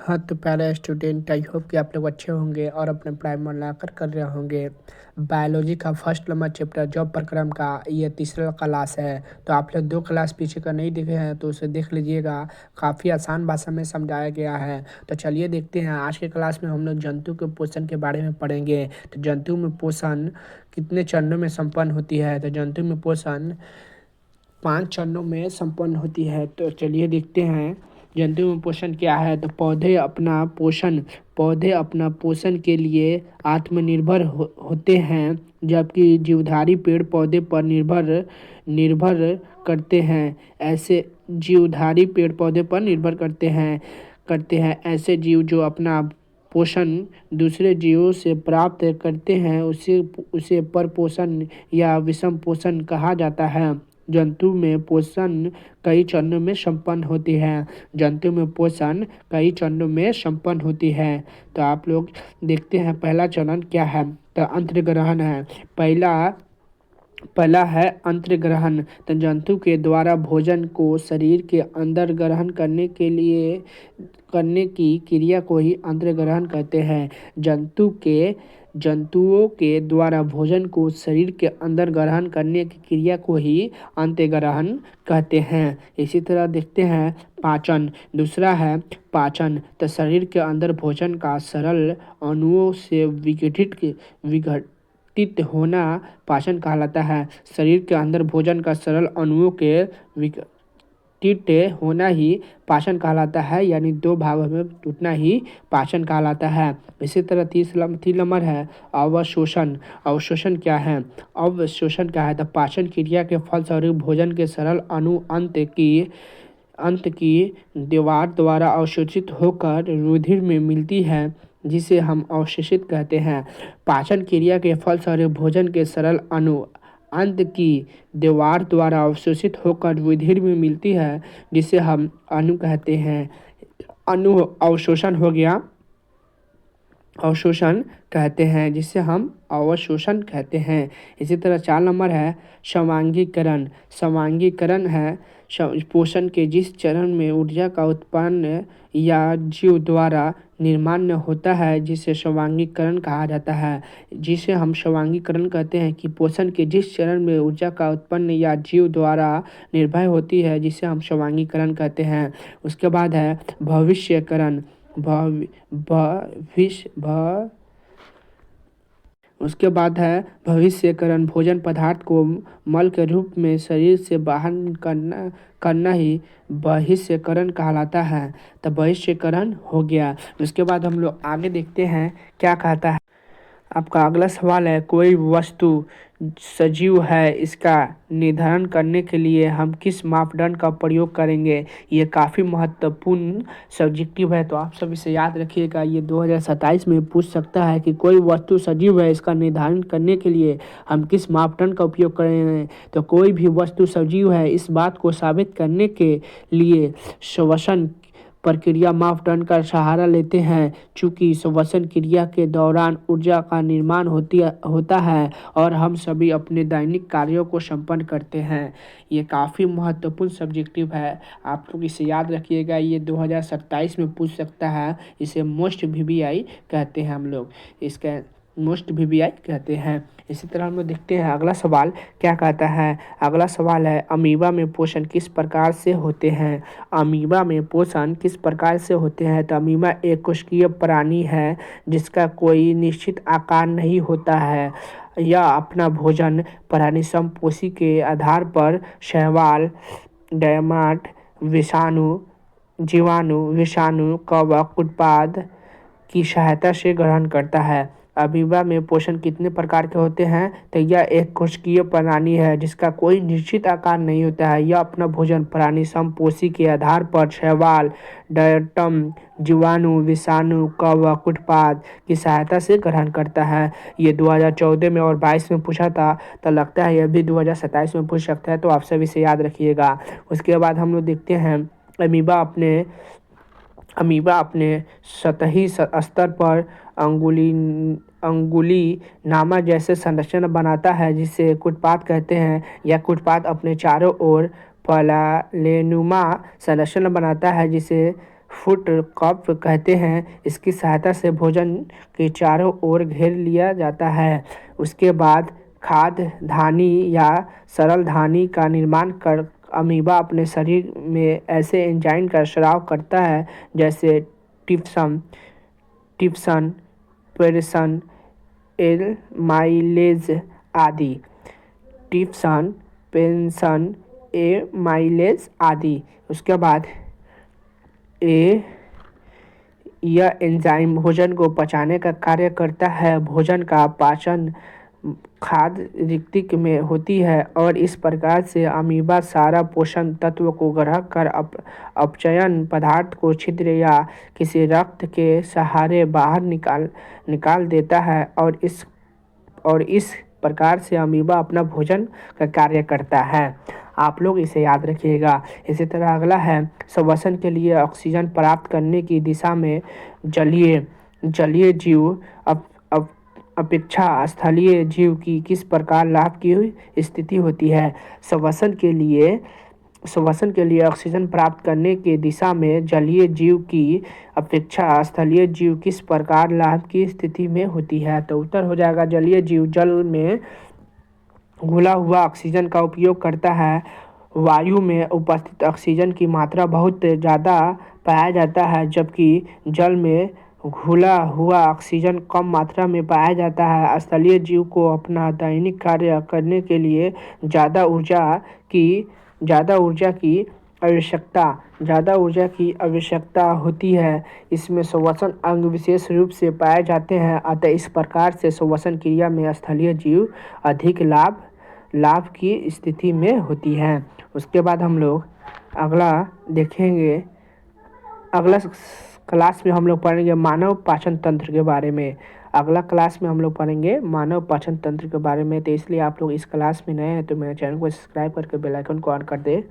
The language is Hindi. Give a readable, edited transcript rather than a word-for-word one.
हाँ, तो प्यारे स्टूडेंट, आई होप कि आप लोग अच्छे होंगे और अपने पढ़ाई में मन लगाकर कर रहे होंगे। बायोलॉजी का फर्स्ट नंबर चैप्टर जॉब प्रक्रम का ये तीसरा क्लास है। तो आप लोग 2 क्लास पीछे का नहीं देखे हैं तो उसे देख लीजिएगा। काफ़ी आसान भाषा में समझाया गया है। तो चलिए देखते हैं, आज के क्लास में हम लोग जंतु के पोषण के बारे में पढ़ेंगे। तो जंतु में पोषण कितने चरणों में संपन्न होती है? तो जंतु में पोषण 5 चरणों में संपन्न होती है। तो चलिए देखते हैं जंतु में पोषण क्या है। तो पौधे अपना पोषण के लिए आत्मनिर्भर होते हैं, जबकि जीवधारी पेड़ पौधे पर निर्भर करते हैं। ऐसे जीवधारी पेड़ पौधे पर निर्भर करते हैं ऐसे जीव जो अपना पोषण दूसरे जीवों से प्राप्त करते हैं, उसे उसे परपोषण या विषम पोषण कहा जाता है। जंतु में पोषण कई चरणों में संपन्न होती है। जंतु में पोषण कई चरणों में संपन्न होती है। तो आप लोग देखते हैं पहला चरण क्या है। तो अंतर्ग्रहण है। पहला है अंतर्ग्रहण। तो जंतु के द्वारा भोजन को शरीर के अंदर ग्रहण करने की क्रिया को ही अंतर्ग्रहण कहते हैं। जंतुओं के द्वारा भोजन को शरीर के अंदर ग्रहण करने की क्रिया को ही अंतर्ग्रहण कहते हैं। इसी तरह देखते हैं पाचन। दूसरा है पाचन। तो शरीर के अंदर भोजन का सरल अणुओं से विघटित होना पाचन कहलाता है। शरीर के अंदर भोजन का सरल अणुओं के विघटित होना ही पाचन कहलाता है, यानी 2 भागों में टूटना ही पाचन कहलाता है। इसी तरह तीन नंबर है अवशोषण। अवशोषण क्या है? तो पाचन क्रिया के फलस्वरूप भोजन के सरल अणु अंत की दीवार द्वारा अवशोषित होकर रुधिर में मिलती है, जिसे हम अवशोषित कहते हैं। पाचन क्रिया के फलस्वरूप भोजन के सरल अणु अंत की दीवार द्वारा अवशोषित होकर रुधिर में मिलती है, जिसे हम अणु कहते हैं। अणु अवशोषण हो गया, अवशोषण कहते हैं, जिसे हम अवशोषण कहते हैं। इसी तरह 4 नंबर है समांगीकरण। समांगीकरण है पोषण के जिस चरण में ऊर्जा का उत्पन्न या जीव द्वारा निर्माण होता है, जिसे समांगीकरण कहा जाता है। जिसे हम समांगीकरण कहते हैं कि पोषण के जिस चरण में ऊर्जा का उत्पन्न या जीव द्वारा निर्भय होती है, जिसे हम समांगीकरण कहते हैं। उसके बाद है भविष्यकरण। उसके बाद है भविष्यकरण। भोजन पदार्थ को मल के रूप में शरीर से बाहर करना ही बहिष्करण कहलाता है। तो बहिष्करण हो गया। उसके बाद हम लोग आगे देखते हैं क्या कहता है। आपका अगला सवाल है, कोई वस्तु सजीव है, इसका निर्धारण करने के लिए हम किस मापदंड का प्रयोग करेंगे? ये काफ़ी महत्वपूर्ण सब्जेक्टिव है, तो आप सब इसे याद रखिएगा। ये 2027 में पूछ सकता है कि कोई वस्तु सजीव है, इसका निर्धारण करने के लिए हम किस मापदंड का उपयोग करेंगे? तो कोई भी वस्तु सजीव है, इस बात को साबित करने के लिए श्वसन प्रक्रिया मापदंड का सहारा लेते हैं। चूँकि श्वसन क्रिया के दौरान ऊर्जा का निर्माण होता है और हम सभी अपने दैनिक कार्यों को संपन्न करते हैं। ये काफ़ी महत्वपूर्ण सब्जेक्टिव है, आप लोग इसे याद रखिएगा। ये 2027 में पूछ सकता है। इसे मोस्ट वीवीआई कहते हैं हम लोग, इसका मोस्ट वीवीआई कहते हैं। इसी तरह हम लोग देखते हैं अगला सवाल क्या कहता है। अगला सवाल है, अमीबा में पोषण किस प्रकार से होते हैं? अमीबा में पोषण किस प्रकार से होते हैं? तो अमीबा एक कोशिकीय प्राणी है, जिसका कोई निश्चित आकार नहीं होता है। यह अपना भोजन प्राणिसंपोषी के आधार पर शैवाल, डायमाट, विषाणु, कवक, उत्पाद की सहायता से ग्रहण करता है। अमीबा में पोषण कितने प्रकार के होते हैं? तो यह एक कोशिकीय प्राणी है, जिसका कोई निश्चित आकार नहीं होता है। यह अपना भोजन प्राणिसंपोषी के आधार पर शैवाल, डायटम, जीवाणु, विषाणु, कवक, उत्पाद की सहायता से ग्रहण करता है। ये 2014 में और 22 में पूछा था, तो लगता है यह भी 2027 में पूछ सकता है, तो आप सब इसे याद रखिएगा। उसके बाद हम लोग देखते हैं अमीबा अपने सतही स्तर पर अंगुली नामा जैसे संरचना बनाता है, जिसे कुटपाद कहते हैं। यह कुटपाद अपने चारों ओर पलालेनुमा संरचना बनाता है, जिसे फुट कप कहते हैं। इसकी सहायता से भोजन के चारों ओर घेर लिया जाता है। उसके बाद खाद्य धानी या सरल धानी का निर्माण कर अमीबा अपने शरीर में ऐसे एंजाइम का स्राव करता है जैसे टिप्सन टिप्सन पेरसन एमाइलेज आदि। टिप्सन पेंसन एमाइलेज आदि। उसके बाद ए यह एंजाइम भोजन को पचाने का कार्य करता है। भोजन का पाचन खाद्य रिक्तिक में होती है और इस प्रकार से अमीबा सारा पोषण तत्व को ग्रहण कर अपचयन पदार्थ को छिद्र या किसी रक्त के सहारे बाहर निकाल देता है और इस प्रकार से अमीबा अपना भोजन का कार्य करता है। आप लोग इसे याद रखिएगा। इसी तरह अगला है श्वसन के लिए ऑक्सीजन प्राप्त करने की दिशा में जलीय जीव अपेक्षा स्थलीय जीव की किस प्रकार लाभ की स्थिति होती है। श्वसन के लिए ऑक्सीजन प्राप्त करने की दिशा में जलीय जीव की अपेक्षा स्थलीय जीव किस प्रकार लाभ की स्थिति में होती है। तो उत्तर हो जाएगा जलीय जीव जल में घुला हुआ ऑक्सीजन का उपयोग करता है। वायु में उपस्थित ऑक्सीजन की मात्रा बहुत ज़्यादा पाया जाता है जबकि जल में घुला हुआ ऑक्सीजन कम मात्रा में पाया जाता है। स्थलीय जीव को अपना दैनिक कार्य करने के लिए ज़्यादा ऊर्जा की आवश्यकता होती है। इसमें श्वसन अंग विशेष रूप से पाए जाते हैं। अतः इस प्रकार से श्वसन क्रिया में स्थलीय जीव अधिक लाभ की स्थिति में होती है। उसके बाद हम लोग अगला देखेंगे। अगला क्लास में हम लोग पढ़ेंगे मानव पाचन तंत्र के बारे में। अगला क्लास में हम लोग पढ़ेंगे मानव पाचन तंत्र के बारे में। तो इसलिए आप लोग इस क्लास में नए हैं तो मेरे चैनल को सब्सक्राइब करके बेल आइकन को ऑन कर दे।